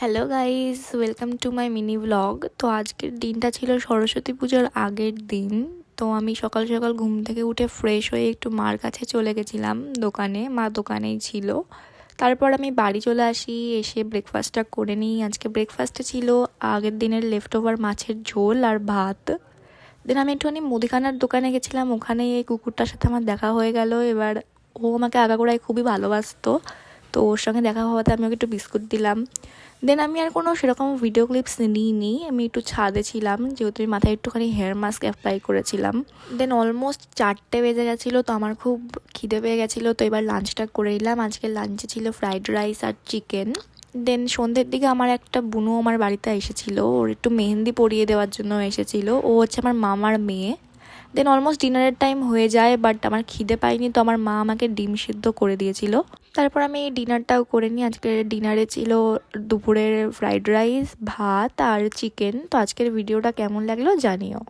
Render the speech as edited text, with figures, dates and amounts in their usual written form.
Hello guys, welcome to my mini blog. তো আজকের দিনটা ছিল সরস্বতী পুজোর আগের দিন। তো আমি সকাল সকাল ঘুম থেকে উঠে ফ্রেশ হয়ে একটু মার কাছে চলে গেছিলাম দোকানে, মা দোকানেই ছিল। তারপর আমি বাড়ি চলে আসি, এসে ব্রেকফাস্টটা করে নিই। আজকে ব্রেকফাস্টে ছিল আগের দিনের লেফট ওভার মাছের ঝোল আর ভাত। দেন আমি একটুখানি মুদিখানার দোকানে গেছিলাম, ওখানে এই কুকুরটার সাথে আমার দেখা হয়ে গেল। এবার ও আমাকে আগাগোড়ায় খুবই ভালোবাসতো, তো ওর সঙ্গে দেখা হওয়াতে আমি ওকে একটু বিস্কুট দিলাম। দেন আমি আর কোনো সেরকম ভিডিও ক্লিপস নিইনি, আমি একটু ছাদে ছিলাম, যেহেতু আমি মাথায় একটুখানি হেয়ার মাস্ক অ্যাপ্লাই করেছিলাম। দেন অলমোস্ট 4টে বেজে গেছিলো, তো আমার খুব খিদে পেয়ে গেছিলো, তো এবার লাঞ্চটা করে নিলাম। আজকে লাঞ্চে ছিল ফ্রাইড রাইস আর চিকেন। দেন সন্ধ্যের দিকে আমার একটা বুনু আমার বাড়িতে এসেছিলো, ওর একটু মেহেন্দি পরিয়ে দেওয়ার জন্য এসেছিলো। ও হচ্ছে আমার মামার মেয়ে। দেন অলমোস্ট ডিনারের টাইম হয়ে যায়, বাট আমার খিদে পাইনি, তো আমার মা আমাকে ডিম সিদ্ধ করে দিয়েছিল। তারপর আমি ডিনারটাও করে নিই। আজকের ডিনারে ছিল দুপুরের ফ্রাইড রাইস, ভাত আর চিকেন। তো আজকের ভিডিওটা কেমন লাগলো জানিও।